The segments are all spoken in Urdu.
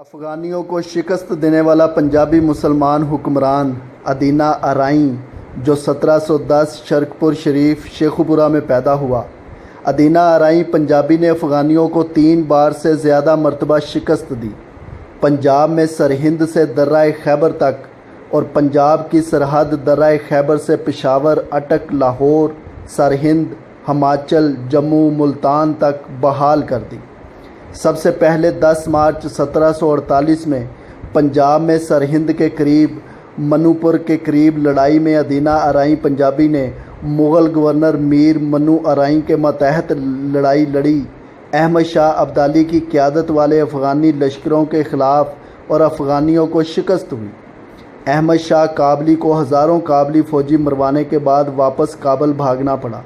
افغانیوں کو شکست دینے والا پنجابی مسلمان حکمران ادینہ ارائیں جو 1710 شرکپور شریف شیخوپورہ میں پیدا ہوا۔ ادینہ ارائیں پنجابی نے افغانیوں کو 3 بار سے زیادہ مرتبہ شکست دی۔ پنجاب میں سرہند سے درہ خیبر تک اور پنجاب کی سرحد درہ خیبر سے پشاور، اٹک، لاہور، سرہند، ہماچل، جموں، ملتان تک بحال کر دی۔ سب سے پہلے 10 مارچ 1748 میں پنجاب میں سرہند کے قریب منوپور کے قریب لڑائی میں ادینہ ارائیں پنجابی نے مغل گورنر میر منو ارائیں کے ماتحت لڑائی لڑی۔ احمد شاہ ابدالی کی قیادت والے افغانی لشکروں کے خلاف اور افغانیوں کو شکست ہوئی۔ احمد شاہ کابلی کو ہزاروں کابلی فوجی مروانے کے بعد واپس کابل بھاگنا پڑا۔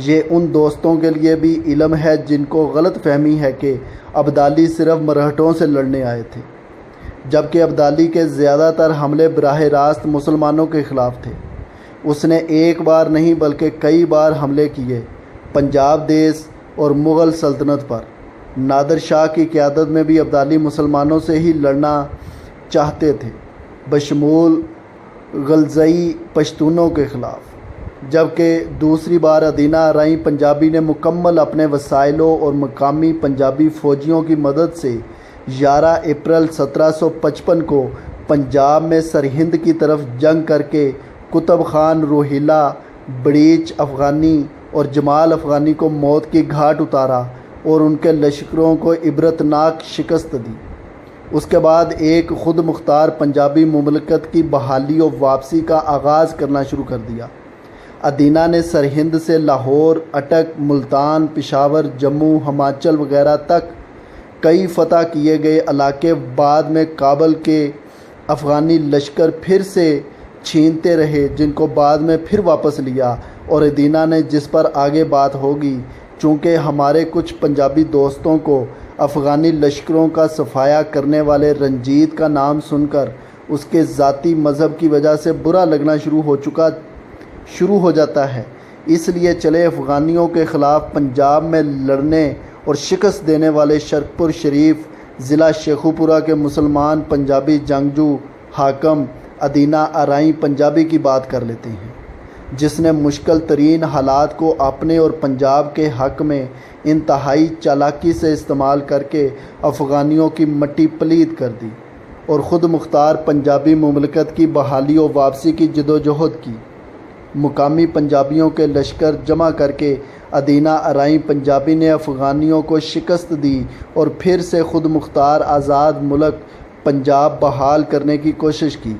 یہ ان دوستوں کے لیے بھی علم ہے جن کو غلط فہمی ہے کہ ابدالی صرف مرہٹوں سے لڑنے آئے تھے، جبکہ ابدالی کے زیادہ تر حملے براہ راست مسلمانوں کے خلاف تھے۔ اس نے ایک بار نہیں بلکہ کئی بار حملے کیے پنجاب دیس اور مغل سلطنت پر۔ نادر شاہ کی قیادت میں بھی ابدالی مسلمانوں سے ہی لڑنا چاہتے تھے، بشمول غلزئی پشتونوں کے خلاف، جبکہ دوسری بار ادینہ ارائیں پنجابی نے مکمل اپنے وسائلوں اور مقامی پنجابی فوجیوں کی مدد سے 11 اپریل 1755 کو پنجاب میں سرہند کی طرف جنگ کر کے کتب خان روہیلا، بڑیچ افغانی اور جمال افغانی کو موت کی گھاٹ اتارا اور ان کے لشکروں کو عبرتناک شکست دی۔ اس کے بعد ایک خود مختار پنجابی مملکت کی بحالی و واپسی کا آغاز کرنا شروع کر دیا۔ ادینہ نے سرہند سے لاہور، اٹک، ملتان، پشاور، جموں، ہماچل وغیرہ تک کئی فتح کیے گئے علاقے بعد میں کابل کے افغانی لشکر پھر سے چھینتے رہے، جن کو بعد میں پھر واپس لیا۔ اور ادینہ نے، جس پر آگے بات ہوگی، چونکہ ہمارے کچھ پنجابی دوستوں کو افغانی لشکروں کا صفایا کرنے والے رنجیت کا نام سن کر اس کے ذاتی مذہب کی وجہ سے برا لگنا شروع ہو جاتا ہے، اس لیے چلے افغانیوں کے خلاف پنجاب میں لڑنے اور شکست دینے والے شرکپور شریف ضلع شیخوپورہ کے مسلمان پنجابی جنگجو حاکم ادینہ ارائیں پنجابی کی بات کر لیتے ہیں، جس نے مشکل ترین حالات کو اپنے اور پنجاب کے حق میں انتہائی چالاکی سے استعمال کر کے افغانیوں کی مٹی پلید کر دی اور خود مختار پنجابی مملکت کی بحالی و واپسی کی جدوجہد کی۔ مقامی پنجابیوں کے لشکر جمع کر کے ادینہ ارائیں پنجابی نے افغانیوں کو شکست دی اور پھر سے خود مختار آزاد ملک پنجاب بحال کرنے کی کوشش کی،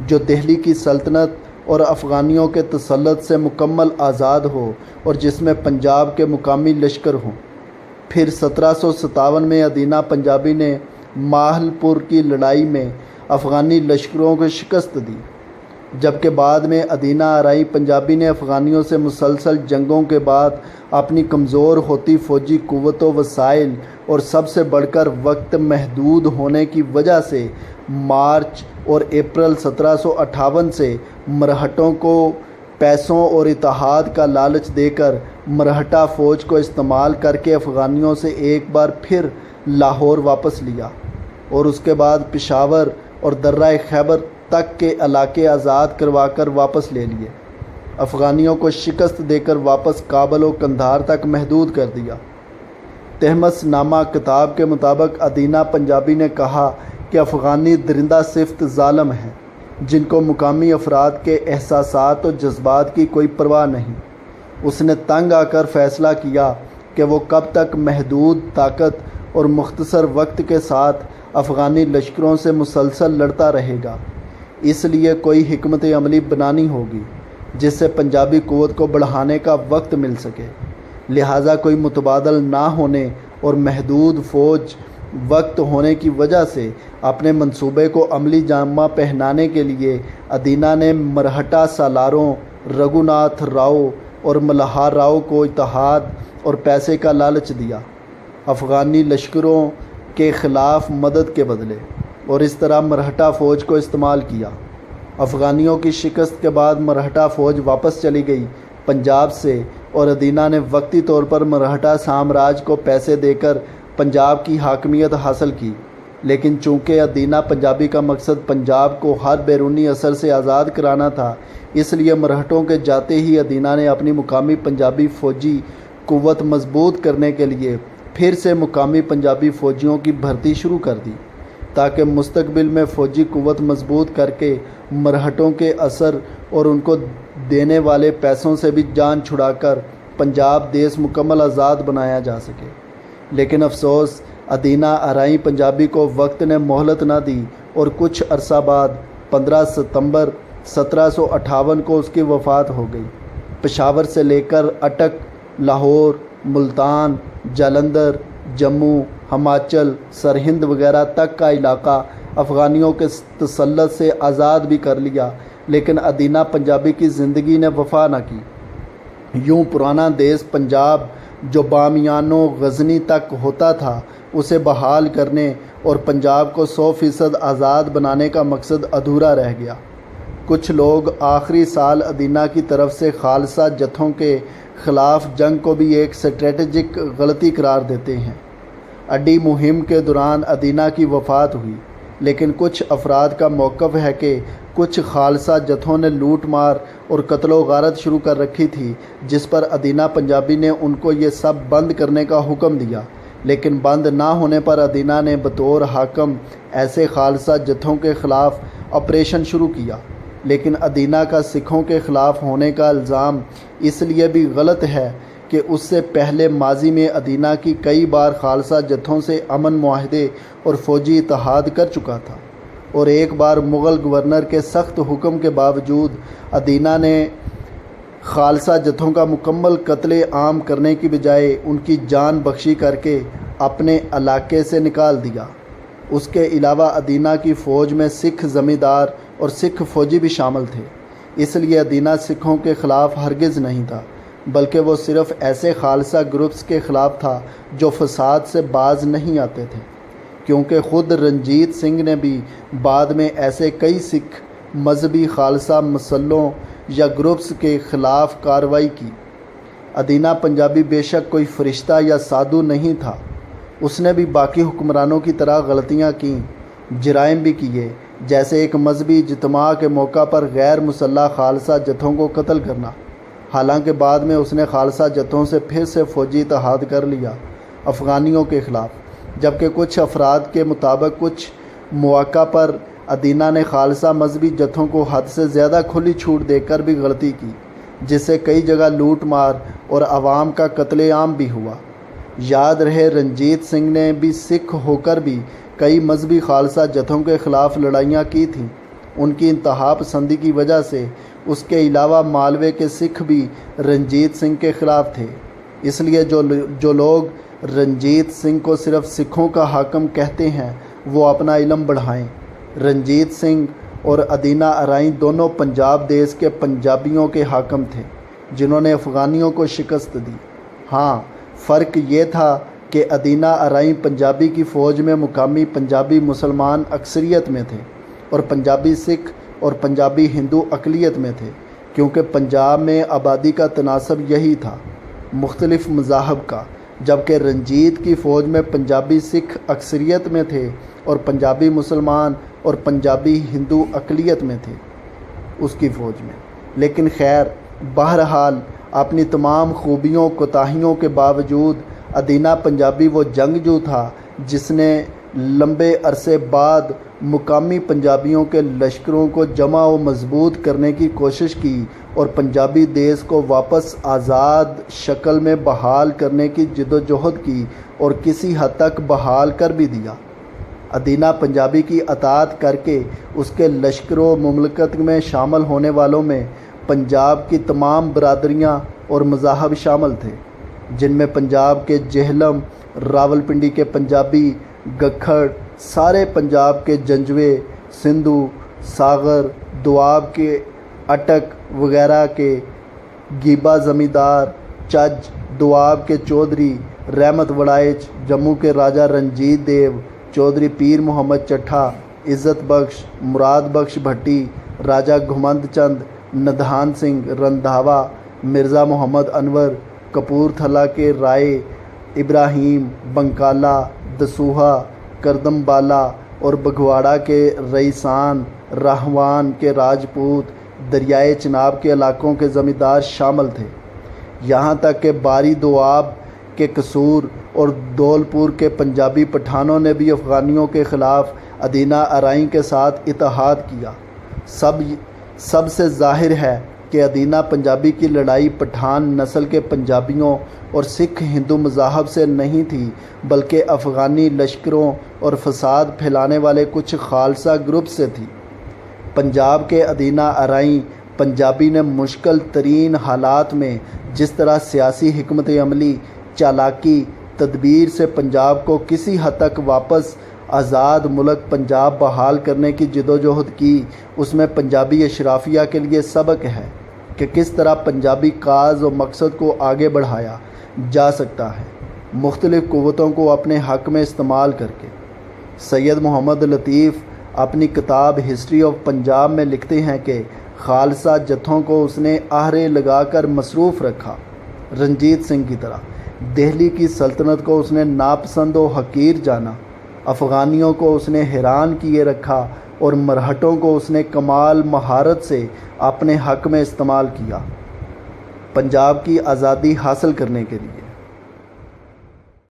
جو دہلی کی سلطنت اور افغانیوں کے تسلط سے مکمل آزاد ہو اور جس میں پنجاب کے مقامی لشکر ہوں۔ پھر 1757 میں ادینہ پنجابی نے ماہل پور کی لڑائی میں افغانی لشکروں کو شکست دی، جبکہ بعد میں ادینہ ارائیں پنجابی نے افغانیوں سے مسلسل جنگوں کے بعد اپنی کمزور ہوتی فوجی قوت و وسائل اور سب سے بڑھ کر وقت محدود ہونے کی وجہ سے مارچ اور اپریل 1758 سے مرہٹوں کو پیسوں اور اتحاد کا لالچ دے کر مرہٹا فوج کو استعمال کر کے افغانیوں سے ایک بار پھر لاہور واپس لیا اور اس کے بعد پشاور اور درہ خیبر تک کے علاقے آزاد کروا کر واپس لے لیے۔ افغانیوں کو شکست دے کر واپس کابل و قندھار تک محدود کر دیا۔ تہمس نامہ کتاب کے مطابق ادینہ پنجابی نے کہا کہ افغانی درندہ صفت ظالم ہیں، جن کو مقامی افراد کے احساسات و جذبات کی کوئی پرواہ نہیں۔ اس نے تنگ آ کر فیصلہ کیا کہ وہ کب تک محدود طاقت اور مختصر وقت کے ساتھ افغانی لشکروں سے مسلسل لڑتا رہے گا۔ اس لیے کوئی حکمت عملی بنانی ہوگی جس سے پنجابی قوت کو بڑھانے کا وقت مل سکے۔ لہٰذا کوئی متبادل نہ ہونے اور محدود فوج وقت ہونے کی وجہ سے اپنے منصوبے کو عملی جامہ پہنانے کے لیے ادینہ نے مرہٹا سالاروں رگھوناتھ راؤ اور ملہار راؤ کو اتحاد اور پیسے کا لالچ دیا، افغانی لشکروں کے خلاف مدد کے بدلے، اور اس طرح مرہٹا فوج کو استعمال کیا۔ افغانیوں کی شکست کے بعد مرہٹا فوج واپس چلی گئی پنجاب سے، اور ادینہ نے وقتی طور پر مرہٹا سامراج کو پیسے دے کر پنجاب کی حاکمیت حاصل کی۔ لیکن چونکہ ادینہ پنجابی کا مقصد پنجاب کو ہر بیرونی اثر سے آزاد کرانا تھا، اس لیے مرہٹوں کے جاتے ہی ادینہ نے اپنی مقامی پنجابی فوجی قوت مضبوط کرنے کے لیے پھر سے مقامی پنجابی فوجیوں کی بھرتی شروع کر دی، تاکہ مستقبل میں فوجی قوت مضبوط کر کے مرہٹوں کے اثر اور ان کو دینے والے پیسوں سے بھی جان چھڑا کر پنجاب دیس مکمل آزاد بنایا جا سکے۔ لیکن افسوس، ادینہ ارائیں پنجابی کو وقت نے مہلت نہ دی اور کچھ عرصہ بعد 15 ستمبر 1758 کو اس کی وفات ہو گئی۔ پشاور سے لے کر اٹک، لاہور، ملتان، جلندر، جموں، ہماچل، سرہند وغیرہ تک کا علاقہ افغانیوں کے تسلط سے آزاد بھی کر لیا، لیکن ادینہ پنجابی کی زندگی نے وفا نہ کی۔ یوں پرانا دیس پنجاب جو بامیانوں غزنی تک ہوتا تھا، اسے بحال کرنے اور پنجاب کو 100% آزاد بنانے کا مقصد ادھورا رہ گیا۔ کچھ لوگ آخری سال ادینہ کی طرف سے خالصہ جتھوں کے خلاف جنگ کو بھی ایک اسٹریٹجک غلطی قرار دیتے ہیں۔ اڈی مہم کے دوران ادینہ کی وفات ہوئی، لیکن کچھ افراد کا موقف ہے کہ کچھ خالصہ جتھوں نے لوٹ مار اور قتل و غارت شروع کر رکھی تھی، جس پر ادینہ پنجابی نے ان کو یہ سب بند کرنے کا حکم دیا، لیکن بند نہ ہونے پر ادینہ نے بطور حاکم ایسے خالصہ جتھوں کے خلاف آپریشن شروع کیا۔ لیکن ادینہ کا سکھوں کے خلاف ہونے کا الزام اس لیے بھی غلط ہے کہ اس سے پہلے ماضی میں ادینہ کی کئی بار خالصہ جتھوں سے امن معاہدے اور فوجی اتحاد کر چکا تھا، اور ایک بار مغل گورنر کے سخت حکم کے باوجود ادینہ نے خالصہ جتھوں کا مکمل قتل عام کرنے کی بجائے ان کی جان بخشی کر کے اپنے علاقے سے نکال دیا۔ اس کے علاوہ ادینہ کی فوج میں سکھ زمیندار اور سکھ فوجی بھی شامل تھے، اس لیے ادینہ سکھوں کے خلاف ہرگز نہیں تھا، بلکہ وہ صرف ایسے خالصہ گروپس کے خلاف تھا جو فساد سے باز نہیں آتے تھے، کیونکہ خود رنجیت سنگھ نے بھی بعد میں ایسے کئی سکھ مذہبی خالصہ مسلوں یا گروپس کے خلاف کارروائی کی۔ ادینہ پنجابی بے شک کوئی فرشتہ یا سادھو نہیں تھا، اس نے بھی باقی حکمرانوں کی طرح غلطیاں کیں، جرائم بھی کیے، جیسے ایک مذہبی اجتماع کے موقع پر غیر مسلح خالصہ جتھوں کو قتل کرنا۔ حالانکہ بعد میں اس نے خالصہ جتھوں سے پھر سے فوجی اتحاد کر لیا افغانیوں کے خلاف، جبکہ کچھ افراد کے مطابق کچھ مواقع پر ادینہ نے خالصہ مذہبی جتھوں کو حد سے زیادہ کھلی چھوٹ دے کر بھی غلطی کی، جس سے کئی جگہ لوٹ مار اور عوام کا قتل عام بھی ہوا۔ یاد رہے، رنجیت سنگھ نے بھی سکھ ہو کر بھی کئی مذہبی خالصہ جتھوں کے خلاف لڑائیاں کی تھیں۔ ان کی انتہا پسندی کی وجہ سے اس کے علاوہ مالوے کے سکھ بھی رنجیت سنگھ کے خلاف تھے، اس لیے جو لوگ رنجیت سنگھ کو صرف سکھوں کا حاکم کہتے ہیں وہ اپنا علم بڑھائیں۔ رنجیت سنگھ اور ادینہ ارائیں دونوں پنجاب دیس کے پنجابیوں کے حاکم تھے جنہوں نے افغانیوں کو شکست دی۔ ہاں، فرق یہ تھا کہ ادینہ ارائیں پنجابی کی فوج میں مقامی پنجابی مسلمان اکثریت میں تھے اور پنجابی سکھ اور پنجابی ہندو اقلیت میں تھے، کیونکہ پنجاب میں آبادی کا تناسب یہی تھا، مختلف مذاہب کا، جبکہ رنجیت کی فوج میں پنجابی سکھ اکثریت میں تھے اور پنجابی مسلمان اور پنجابی ہندو اقلیت میں تھے اس کی فوج میں۔ لیکن خیر، بہرحال اپنی تمام خوبیوں کوتاہیوں کے باوجود ادینہ پنجابی وہ جنگجو تھا جس نے لمبے عرصے بعد مقامی پنجابیوں کے لشکروں کو جمع و مضبوط کرنے کی کوشش کی اور پنجابی دیس کو واپس آزاد شکل میں بحال کرنے کی جدوجہد کی اور کسی حد تک بحال کر بھی دیا۔ ادینہ پنجابی کی اطاعت کر کے اس کے لشکر و مملکت میں شامل ہونے والوں میں پنجاب کی تمام برادریاں اور مذاہب شامل تھے، جن میں پنجاب کے جہلم، راولپنڈی کے پنجابی، گکھڑ، سارے پنجاب کے جنجوے، سندھو، ساغر، دواب کے اٹک وغیرہ کے گیبا زمیندار، چج، دواب کے چودھری، رحمت وڑائچ، جموں کے راجہ رنجیت دیو، چودھری پیر محمد چٹھا، عزت بخش، مراد بخش بھٹی، راجہ گھمند چند، ندھان سنگھ رندھاوا، مرزا محمد انور، کپور تھلہ کے رائے، ابراہیم، بنکالہ، دسوہا، کردم بالا اور بگواڑا کے رئیسان، راہوان کے راجپوت، دریائے چناب کے علاقوں کے زمیندار شامل تھے، یہاں تک کہ باری دوآب کے قصور اور دھولپور کے پنجابی پٹھانوں نے بھی افغانیوں کے خلاف ادینہ ارائیں کے ساتھ اتحاد کیا۔ سب سے ظاہر ہے کہ ادینہ پنجابی کی لڑائی پٹھان نسل کے پنجابیوں اور سکھ ہندو مذاہب سے نہیں تھی، بلکہ افغانی لشکروں اور فساد پھیلانے والے کچھ خالصہ گروپ سے تھی۔ پنجاب کے ادینہ ارائیں پنجابی نے مشکل ترین حالات میں جس طرح سیاسی حکمت عملی، چالاکی، تدبیر سے پنجاب کو کسی حد تک واپس آزاد ملک پنجاب بحال کرنے کی جدوجہد کی، اس میں پنجابی اشرافیہ کے لیے سبق ہے کہ کس طرح پنجابی کاز و مقصد کو آگے بڑھایا جا سکتا ہے، مختلف قوتوں کو اپنے حق میں استعمال کر کے۔ سید محمد لطیف اپنی کتاب ہسٹری آف پنجاب میں لکھتے ہیں کہ خالصہ جتھوں کو اس نے آہرے لگا کر مصروف رکھا، رنجیت سنگھ کی طرح۔ دہلی کی سلطنت کو اس نے ناپسند و حقیر جانا، افغانیوں کو اس نے حیران کیے رکھا اور مرہٹوں کو اس نے کمال مہارت سے اپنے حق میں استعمال کیا، پنجاب کی آزادی حاصل کرنے کے لیے۔